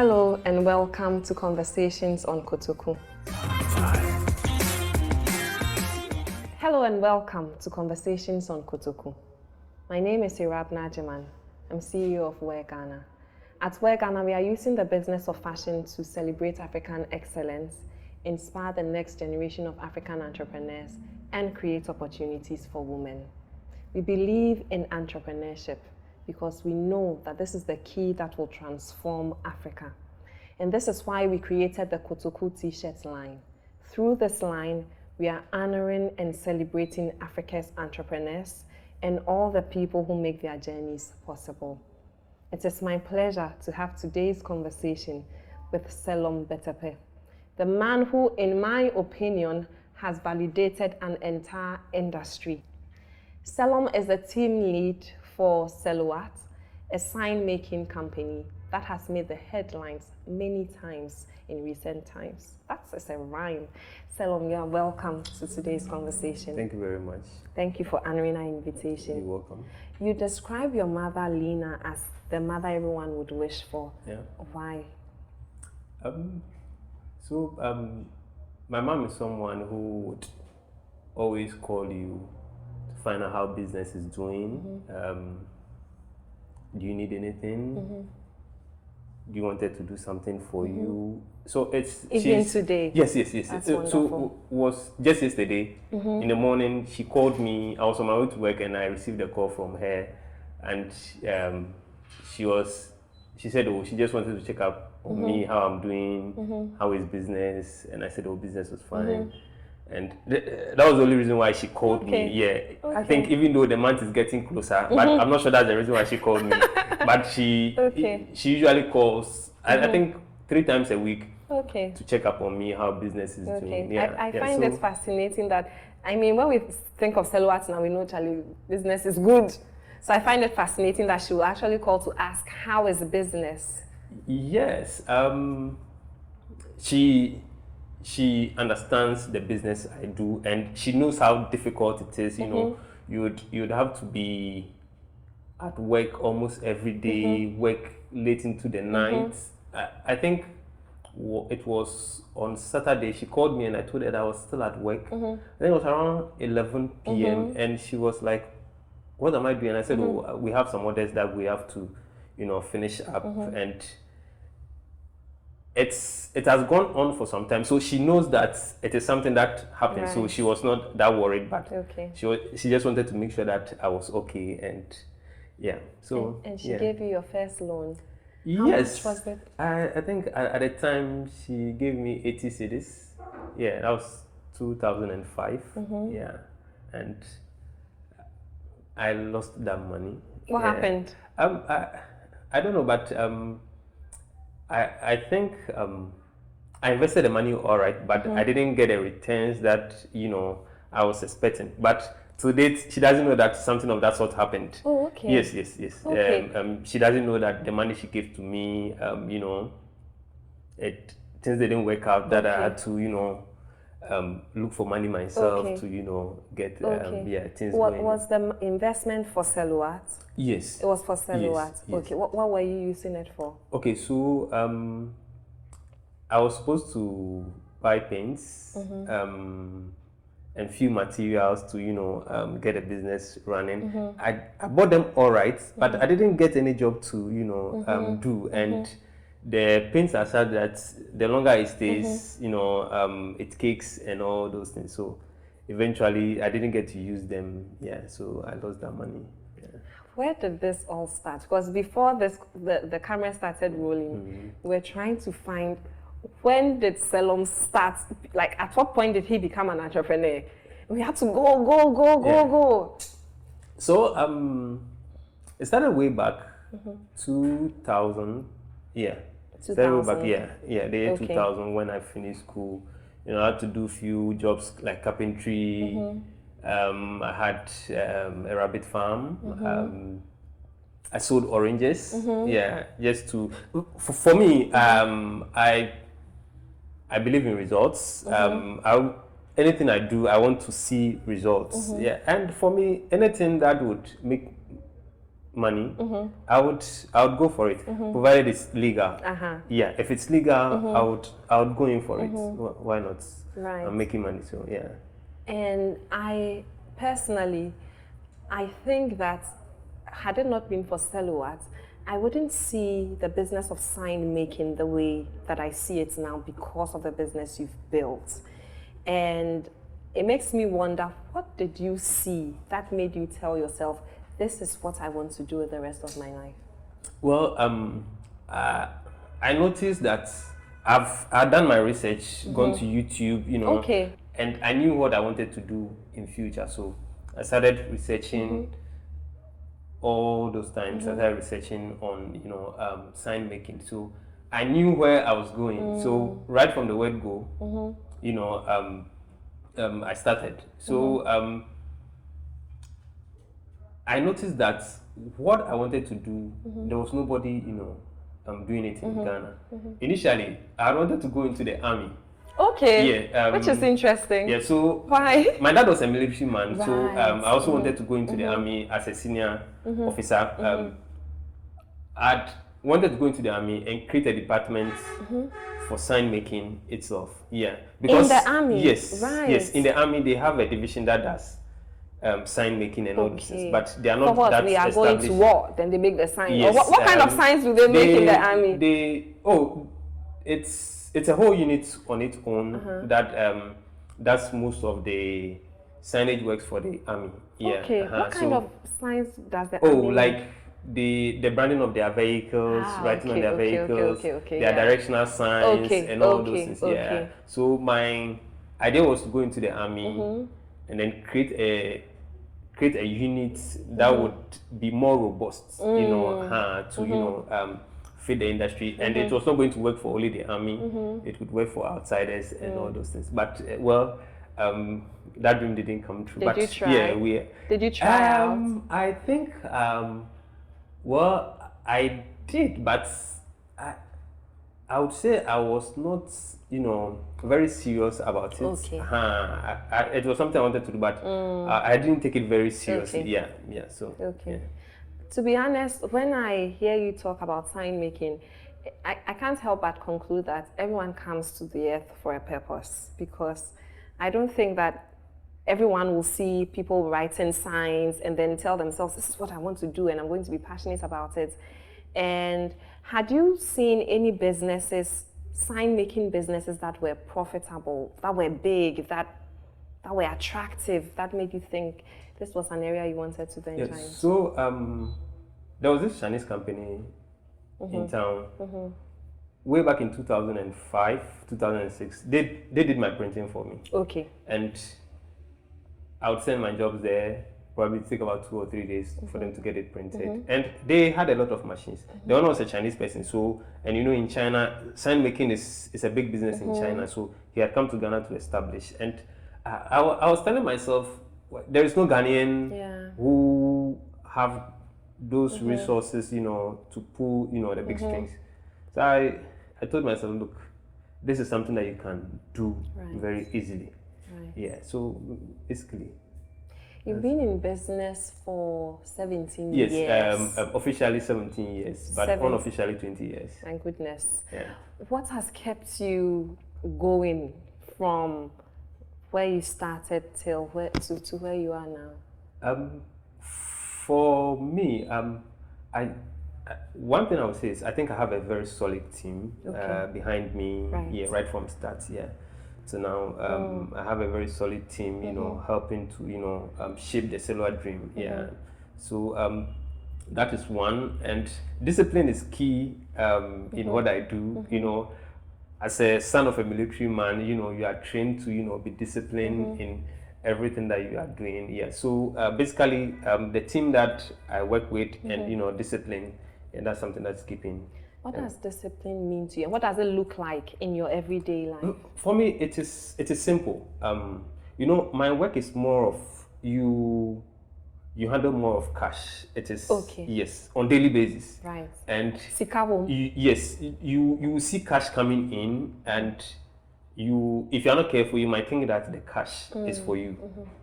Hello and welcome to Conversations on Kotoku. Hello and welcome to Conversations on Kotoku. My name is Selorm Betepe. I'm CEO of Wear Ghana. At Wear Ghana, we are using the business of fashion to celebrate African excellence, inspire the next generation of African entrepreneurs, and create opportunities for women. We believe in entrepreneurship because we know that this is the key that will transform Africa. And this is why we created the Kotoku t-shirt line. Through this line, we are honoring and celebrating Africa's entrepreneurs and all the people who make their journeys possible. It is my pleasure to have today's conversation with Selorm Betepe, the man who, in my opinion, has validated an entire industry. Selorm is the team lead for Seloart, a sign-making company that has made the headlines many times in recent times. That's a rhyme. Selorm, you are welcome to today's conversation. Thank you very much. Thank you for honoring our invitation. You're welcome. You describe your mother, Lena, as the mother everyone would wish for. Yeah. Why? My mom is someone who would always call you to find out how business is doing. Do you need anything? Do you want her to do something for you? So Even today. Yes. That's So wonderful. was just yesterday in the morning. She called me. I was on my way to work and I received a call from her, and she said, oh, she just wanted to check up on me, how I'm doing, how is business, and I said, oh, business was fine. And that was the only reason why she called me. Yeah, I think even though the month is getting closer, but I'm not sure that's the reason why she called me. But she usually calls, I think 3 times a week to check up on me, how business is doing. Yeah, I find it fascinating that, I mean, when we think of Seloart now, we know Charlie, business is good. So I find it fascinating that she will actually call to ask, how is the business? Yes, she understands the business I do, and she knows how difficult it is. You know, you'd have to be at work almost every day, work late into the night. I think it was on Saturday she called me and I told her that I was still at work. I think it was around 11 p.m. and she was like, what am I doing? I said, oh, we have some orders that we have to, finish up, and it has gone on for some time, so she knows that it is something that happened. So she was not that worried, but she just wanted to make sure that I was okay, and yeah. So and she gave you your first loan. Yes. How much was it? I think at the time she gave me 80 cedis. Yeah, that was 2005. Yeah, and I lost that money. What happened? I don't know, but I think I invested the money all right, but I didn't get the returns that I was expecting. But to date, she doesn't know that something of that sort happened. Oh, okay. Yes. Okay. She doesn't know that the money she gave to me, things didn't work out. That I had to, look for money myself to, get things going. Was the investment for Seloart? Yes. It was for Seloart. Yes. Okay. What were you using it for? Okay, so I was supposed to buy paints and few materials to get a business running. I bought them all right, but I didn't get any job to do, and the paints are such that the longer it stays, it cakes and all those things. So eventually, I didn't get to use them. Yeah, so I lost that money. Yeah. Where did this all start? Because before this, the camera started rolling, we were trying to find, when did Selorm start? Like, at what point did he become an entrepreneur? We had to go. So it started way back, 2000. Yeah. 2000. The year 2000 when I finished school. I had to do few jobs like carpentry. I had a rabbit farm. I sold oranges. Yeah, just to for me. I believe in results. Anything I do, I want to see results. Yeah, and for me, anything that would make money, I would go for it, provided it's legal. Yeah, if it's legal, I would go in for it. Why not? Right. I'm making money, so yeah. And I personally, I think that had it not been for Seloart, I wouldn't see the business of sign making the way that I see it now because of the business you've built. And it makes me wonder, what did you see that made you tell yourself, this is what I want to do with the rest of my life? Well, I noticed that I've done my research, gone to YouTube, Okay. and I knew what I wanted to do in future. So I started researching all those times. I started researching on sign making. So I knew where I was going. So right from the word go, I started. So I noticed that what I wanted to do, there was nobody, doing it in Ghana. Initially, I wanted to go into the army. Okay. Yeah. Which is interesting. Yeah. So why? My dad was a military man, Right. so I also wanted to go into the army as a senior officer. I'd wanted to go into the army and create a department for sign making itself. Yeah. Because in the army. Yes. Right. Yes. In the army, they have a division that does sign making and all these things, but they are For not what? that We are established. going to war, then they make the sign. Yes, Or what kind of signs do they make in the army? It's a whole unit on its own that that's most of the signage works for the army. Yeah. Okay. What kind of signs does the Oh, army like make? the branding of their vehicles, writing on their vehicles, their directional signs, and all those things. Yeah. So my idea was to go into the army and then create a unit that would be more robust, to fit the industry, and it was not going to work for only the army. It would work for outsiders and all those things. But that dream didn't come true. Did you try? Yeah, Did you try out? I think I did, but I would say I was not, very serious about it. Okay. It was something I wanted to do, but I didn't take it very seriously. Okay. Yeah. So. Okay. Yeah. To be honest, when I hear you talk about sign making, I can't help but conclude that everyone comes to the earth for a purpose, because I don't think that everyone will see people writing signs and then tell themselves, this is what I want to do and I'm going to be passionate about it. And had you seen any businesses, sign making businesses that were profitable, that were big, that were attractive, that made you think this was an area you wanted to venture into? So there was this Chinese company in town way back in 2005, 2006. They did my printing for me. Okay. And I would send my jobs there, probably take about 2 or 3 days for them to get it printed. And they had a lot of machines. The owner was a Chinese person, so, and in China, sign making is a big business in China, so he had come to Ghana to establish. And I was telling myself, there is no Ghanaian who have those resources, to pull, the big strings. So I told myself, look, this is something that you can do very easily. Right. Yeah, so basically. You've been in business for 17 years. Yes, officially 17 years, but unofficially 20 years. My goodness. Yeah. What has kept you going from where you started till to where you are now? For me, one thing I would say is I think I have a very solid team behind me. Right. Yeah, right from start. Yeah. So now I have a very solid team, helping to shape the Seloart dream. Yeah. So that is one, and discipline is key in what I do. As a son of a military man, you are trained to be disciplined in everything that you are doing. Yeah. So basically, the team that I work with and discipline, and that's something that's keeping. What does discipline mean to you? What does it look like in your everyday life? For me, it is simple. My work is more of you handle more of cash. It is yes, on daily basis. Right. And Sikabo. you see cash coming in, and if you're not careful, you might think that the cash is for you.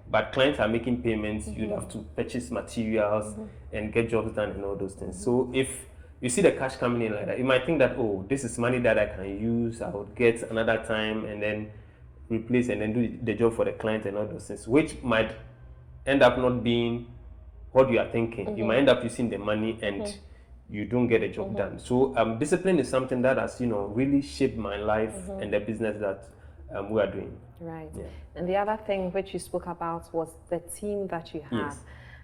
But clients are making payments, you'd have to purchase materials and get jobs done and all those things. So if you see the cash coming in like that, you might think that, oh, this is money that I can use, I would get another time and then replace and then do the job for the client and all those things, which might end up not being what you are thinking. You might end up using the money and you don't get a job done. So discipline is something that has, really shaped my life and the business that we are doing. Right. Yeah. And the other thing which you spoke about was the team that you have. Yes.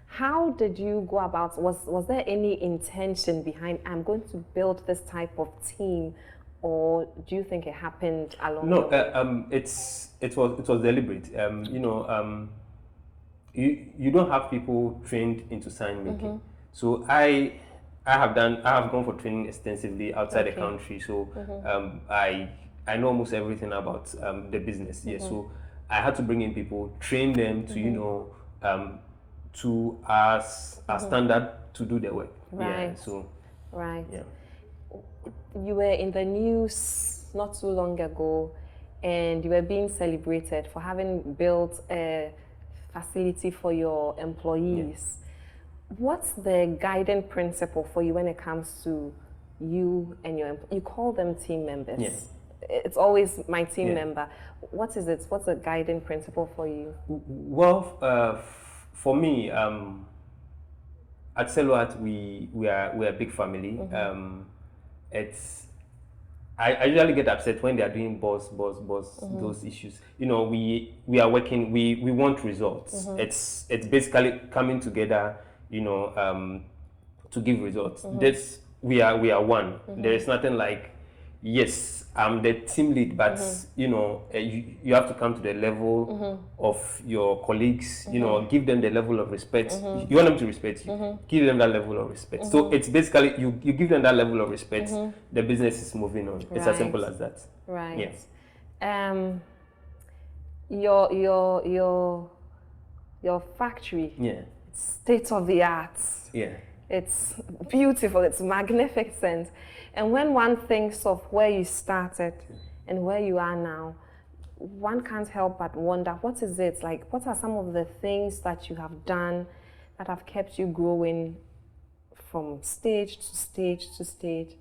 How did you go about, was there any intention behind, I'm going to build this type of team, or do you think it happened along the way? No, it was deliberate. You don't have people trained into sign making. So I have gone for training extensively outside the country. So I know almost everything about the business. Yeah. So I had to bring in people, train them to to our standard to do the work. Right. Yeah. So Right. yeah. You were in the news not too long ago, and you were being celebrated for having built a facility for your employees. What's the guiding principle for you when it comes to you and you call them team members? Yes. It's always my team member. What is it? What's the guiding principle for you? Well, for me, at Seloart, we're a big family. I usually get upset when they are doing boss, those issues. We are working. We want results. It's basically coming together. To give results. We are one. There is nothing like, yes, I'm the team lead, but you have to come to the level of your colleagues. Give them the level of respect. You want them to respect you. Give them that level of respect. So it's basically you give them that level of respect. The business is moving on. It's as simple as that. Right. Yes. Your factory. Yeah. State of the art. Yeah. It's beautiful, it's magnificent. And when one thinks of where you started and where you are now, one can't help but wonder, what is it? Like, what are some of the things that you have done that have kept you growing from stage to stage to stage?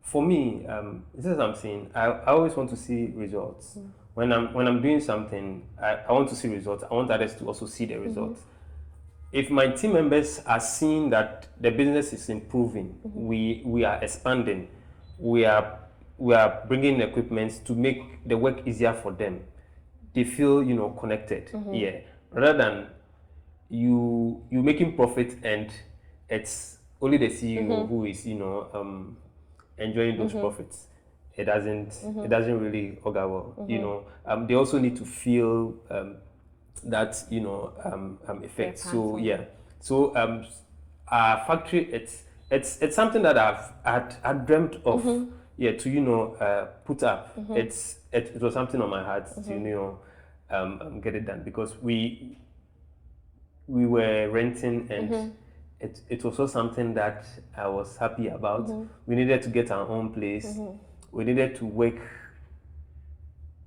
For me, this is what I'm saying. I always want to see results. When I'm doing something, I want to see results. I want others to also see the results. If my team members are seeing that the business is improving, we are expanding, we are bringing equipment to make the work easier for them. They feel connected. Yeah, rather than you making profit and it's only the CEO who is enjoying those profits. It doesn't really augur well. They also need to feel that effect. So yeah. So our factory, it's something that I'd dreamt of. To put up. It was something on my heart to get it done, because we were renting and it was also something that I was happy about. We needed to get our own place. We needed to work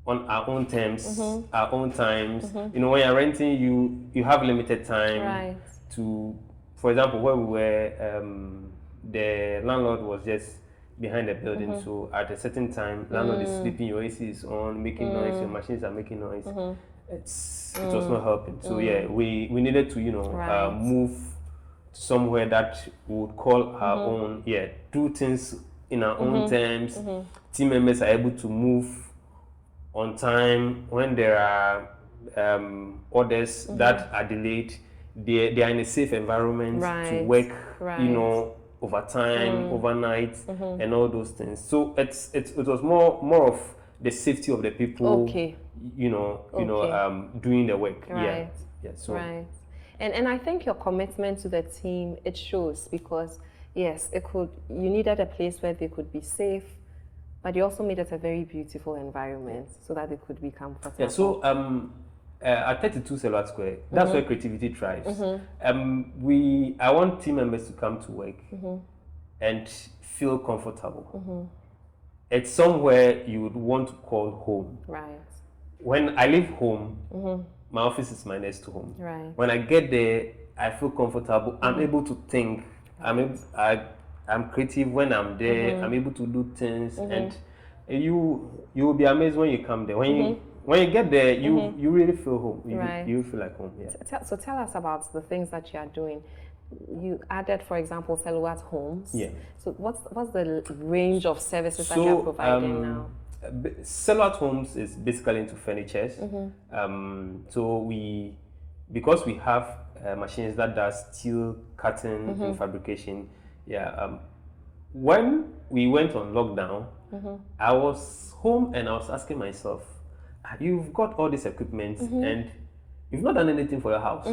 on our own terms, our own times. When you're renting, you have limited time to, for example, where we were, the landlord was just behind the building. So at a certain time, landlord is sleeping, your AC is on, making noise, your machines are making noise. It was not helping. So yeah, we needed to move to somewhere that we would call our own. Yeah, do things in our own terms. Team members are able to move on time. When there are orders that are delayed, they are in a safe environment to work, overtime, overnight, and all those things. So it was more of the safety of the people, doing the work. Right. Yeah. So. Right. And I think your commitment to the team, it shows, because yes, you needed a place where they could be safe, but you also made it a very beautiful environment so that they could be comfortable. Yeah, so at 32 Seloart Square, that's where creativity thrives. I want team members to come to work and feel comfortable. it's somewhere you would want to call home. Right. When I leave home, my office is my next home. Right. When I get there, I feel comfortable. I'm able to think. I'm creative when I'm there. I'm able to do things, and you will be amazed when you come there. When you get there, you really feel home. You feel like home. Yeah. So tell us about the things that you are doing. You added, for example, Seloart homes. Yeah. So what's the range of services that you're providing now? Seloart homes is basically into furnitures. So because we have machines that does steel cutting and fabrication. Yeah. When we went on lockdown, I was home and I was asking myself, you've got all this equipment and you've not done anything for your house.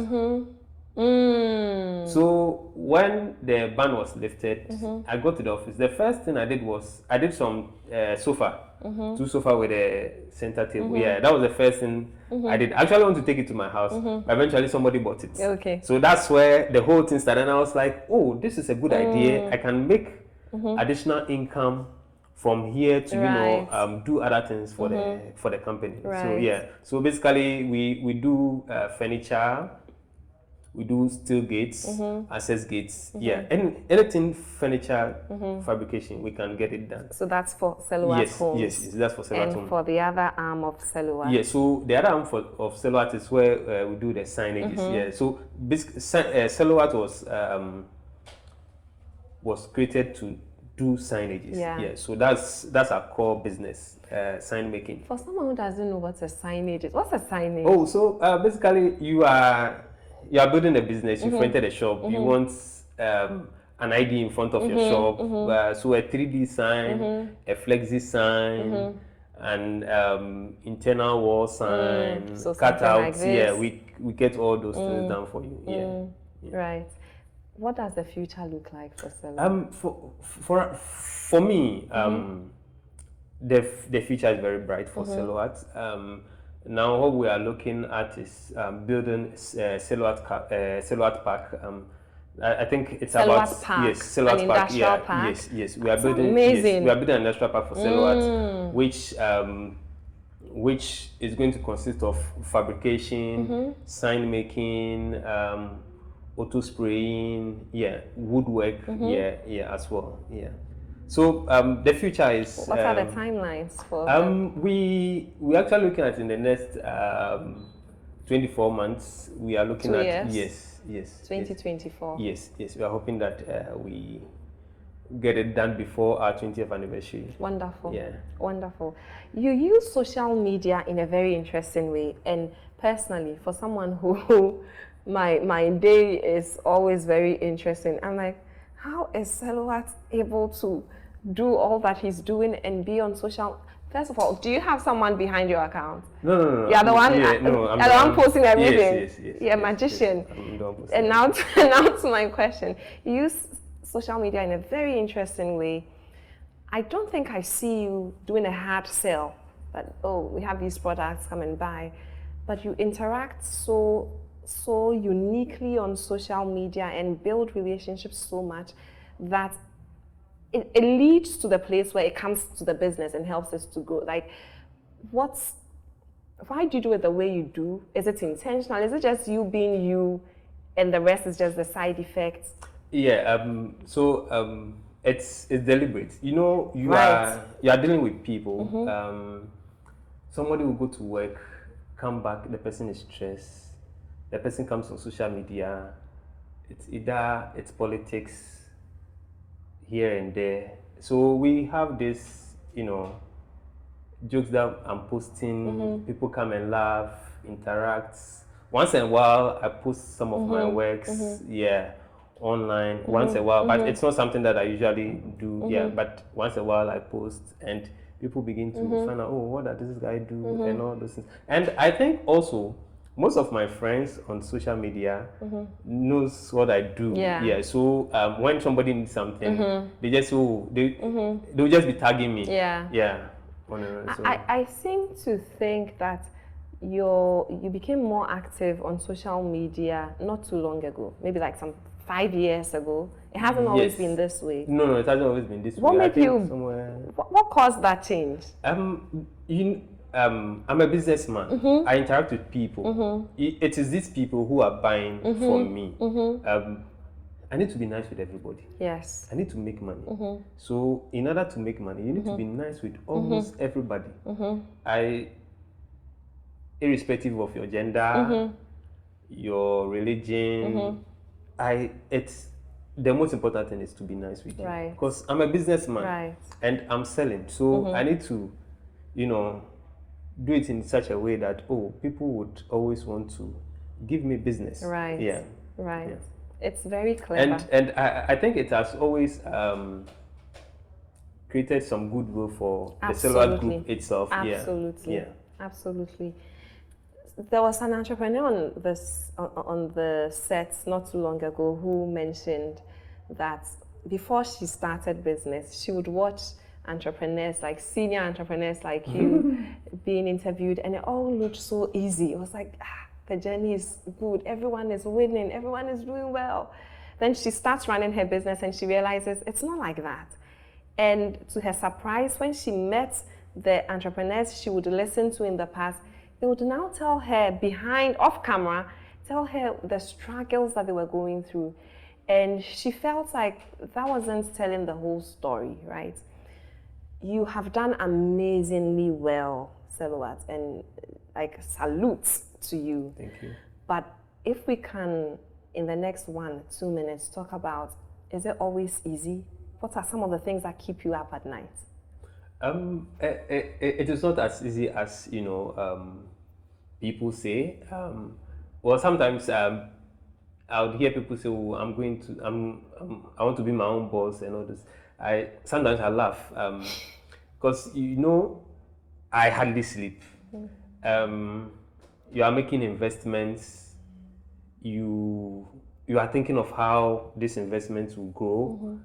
So when the ban was lifted, I got to the office. The first thing I did was I did some sofa, 2 sofa with a center table. Yeah, that was the first thing I did. I actually want to take it to my house, but eventually somebody bought it. Okay. So that's where the whole thing started. And I was like, oh, this is a good idea. I can make additional income from here to do other things for the company. So yeah, so basically we do furniture. We do steel gates, access gates, anything furniture fabrication, we can get it done. So that's for Seloart homes. Yes, that's for Seloart homes. And for the other arm of Seloart. Yeah, so the other arm of Seloart is where we do the signages. Yeah, so Seloart was created to do signages. Yeah, so that's our core business, sign making. For someone who doesn't know what a signage is, what's a signage? Oh, so basically you are building a business, you've rented a shop, you want an ID in front of your shop, so a 3D sign, a flexi sign, and internal wall sign, so cutouts. Like yeah, we get all those things done for you. Yeah. Right. What does the future look like for Seloart? For me, the future is very bright for Seloart. Now what we are looking at is building Seloart Park. I think it's Seloart about Park, Seloart Park. Industrial park. Yes. We are building. Amazing. Yes, we are building an industrial park for Seloart, which is going to consist of fabrication, sign making, auto spraying, woodwork, as well. Yeah. So the future is. What are the timelines for? We actually looking at in the next 24 months. We are looking 2 at years? yes. 2024. Yes. We are hoping that we get it done before our 20th anniversary. Wonderful. Yeah. Wonderful. You use social media in a very interesting way, and personally, for someone who my day is always very interesting. I'm like, how is Seloart able to do all that he's doing and be on social? First of all, do you have someone behind your account? No. You're the one. I'm the one posting everything. Yes. You're a magician. Yes, and now to my question. You use social media in a very interesting way. I don't think I see you doing a hard sell. That we have these products, come and buy. But you interact so uniquely on social media and build relationships so much that it leads to the place where it comes to the business and helps us to grow. Like, why do you do it the way you do? Is it intentional? Is it just you being you and the rest is just the side effects? Yeah, it's deliberate. You are dealing with people. Somebody will go to work, come back, the person is stressed. The person comes on social media, it's politics here and there. So we have this, jokes that I'm posting, people come and laugh, interact. Once in a while, I post some of my works, online, once in a while, but it's not something that I usually do, but once in a while I post and people begin to find out, what does this guy do, and all those things. And I think also, most of my friends on social media knows what I do. Yeah. So when somebody needs something, they just they'll just be tagging me. Yeah. Yeah. I seem to think that you became more active on social media not too long ago, maybe like some 5 years ago. It hasn't always Yes. been this way. No, it hasn't always been this What way. made you? Somewhere. What caused that change? I'm a businessman. I interact with people. It is these people who are buying from me. I need to be nice with everybody. Yes. I need to make money. So in order to make money, you need to be nice with almost everybody. Irrespective of your gender, your religion, it's the most important thing is to be nice with you. Right. Because I'm a businessman Right. and I'm selling. So I need to, do it in such a way that people would always want to give me business. Right. Yeah. Right. Yeah. It's very clever. And I think it has always created some goodwill for the Seloart group itself. Absolutely. Yeah. Absolutely. There was an entrepreneur on the set not too long ago who mentioned that before she started business, she would watch entrepreneurs, like senior entrepreneurs like you, being interviewed, and it all looked so easy. It was like, the journey is good, everyone is winning, everyone is doing well. Then she starts running her business and she realizes it's not like that. And to her surprise, when she met the entrepreneurs she would listen to in the past, they would now tell her off camera, tell her the struggles that they were going through. And she felt like that wasn't telling the whole story, right? You have done amazingly well, Seloart, and like salute to you. Thank you. But if we can, in the next 1-2 minutes, talk about, is it always easy? What are some of the things that keep you up at night? It is not as easy as people say. Well, sometimes I would hear people say, "Oh, I want to be my own boss," and all this. Sometimes I laugh because I hardly sleep. You are making investments. You are thinking of how these investments will grow.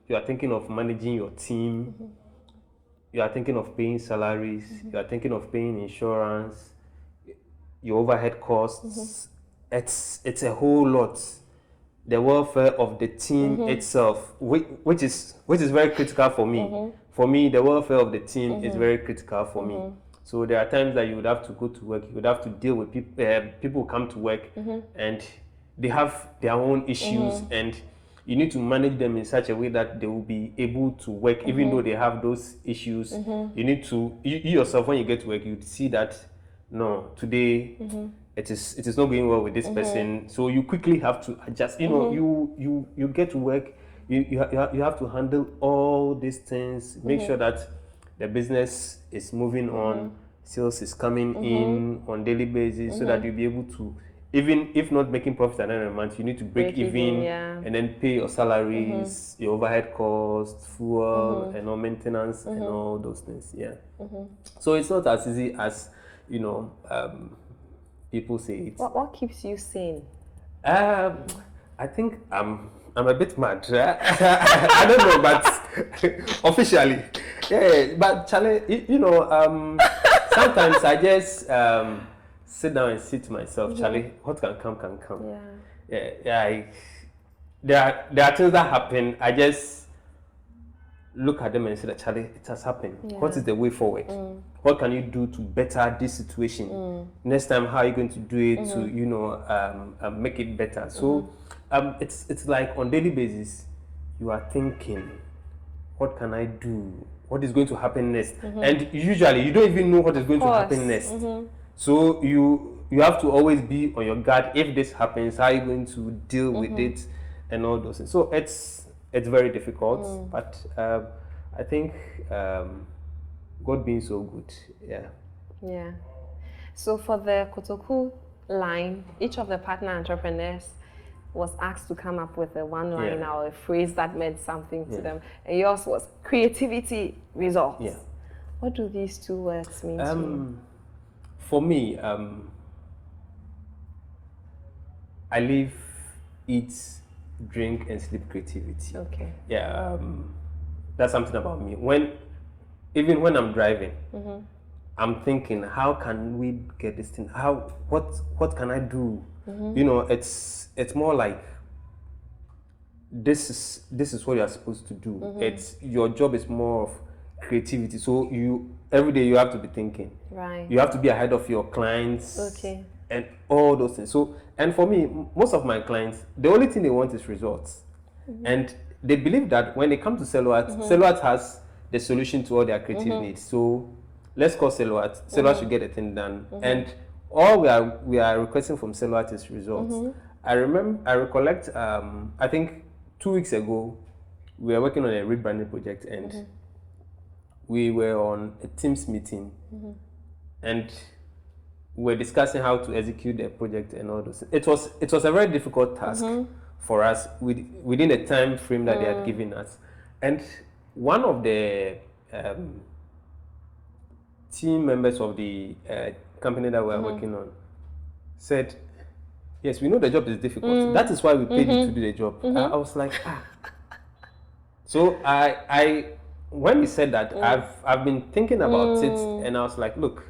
You are thinking of managing your team. You are thinking of paying salaries. You are thinking of paying insurance, your overhead costs. It's a whole lot. The welfare of the team itself, which is very critical for me. For me, the welfare of the team is very critical for me. So there are times that you would have to go to work. You would have to deal with people. People come to work and they have their own issues, and you need to manage them in such a way that they will be able to work, even though they have those issues. You need to, you yourself, when you get to work, you see that, no, today it is not going well with this person. So you quickly have to adjust. You get to work, you have to handle all these things, make sure that the business is moving on, sales is coming in on daily basis, so that you'll be able to, even if not making profit at the end of the month, you need to break even, and then pay your salaries, your overhead costs, fuel, and all maintenance, and all those things. Yeah. So it's not as easy as people say it. What keeps you sane? I think I'm a bit mad. I don't know, but officially, yeah. But Charlie, sometimes I just sit down and say to myself, Charlie, what can come can come. Yeah. There are things that happen. I just look at them and say that, Charlie, it has happened. What is the way forward? What can you do to better this situation? Next time, how are you going to do it to make it better? So it's like on daily basis, you are thinking, what can I do? What is going to happen next? And usually you don't even know what is going to happen next. So you have to always be on your guard. If this happens, how are you going to deal with it and all those things? So it's very difficult, but I think God being so good, Yeah. So for the Kotoku line, each of the partner entrepreneurs was asked to come up with a one-liner or a phrase that meant something to them. And yours was creativity results. Yeah. What do these two words mean to you? For me, I live, eat, drink, and sleep creativity. Okay. Yeah, that's something about me. Even when I'm driving, I'm thinking, how can we get this thing? What can I do? You know, it's more like this is what you're supposed to do. It's your job is more of creativity. So every day you have to be thinking. Right. You have to be ahead of your clients. Okay. And all those things. So, and for me, most of my clients, the only thing they want is results. And they believe that when they come to Seloart, Seloart has the solution to all their creative needs. So let's call Seloart. Seloart should get the thing done. And all we are requesting from Seloart is results. I recollect, I think 2 weeks ago, we were working on a rebranding project, and we were on a Teams meeting, and we're discussing how to execute the project and all those. It was a very difficult task for us within the time frame that they had given us. And one of the team members of the company that we are working on said, "Yes, we know the job is difficult. That is why we paid you to do the job." I was like, ah. So I when he said that, I've been thinking about it, and I was like, look,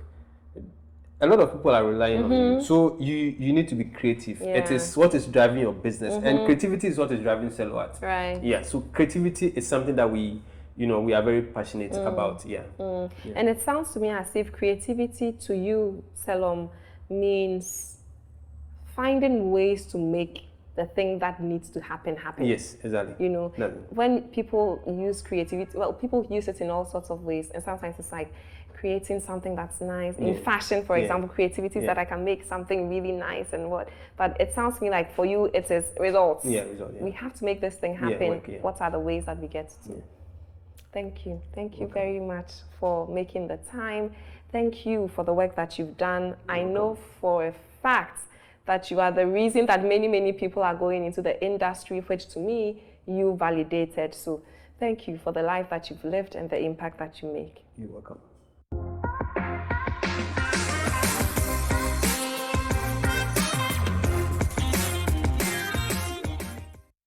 a lot of people are relying on you, so you need to be creative. Yeah. It is what is driving your business, and creativity is what is driving Seloart. Right. Yeah. So creativity is something that we are very passionate about. Yeah. Yeah. And it sounds to me as if creativity to you, Selorm, means finding ways to make the thing that needs to happen. Yes, exactly. You know, Exactly. when people use creativity, well, people use it in all sorts of ways, and sometimes it's like creating something that's nice. In fashion, for example, creativity is that I can make something really nice and what. But it sounds to me like for you, it is results. Yeah, results. Yeah. We have to make this thing happen. Work, What are the ways that we get to? Thank you. Thank you very much for making the time. Thank you for the work that you've done. I know for a fact that you are the reason that many, many people are going into the industry, which to me, you validated. So thank you for the life that you've lived and the impact that you make. You're welcome.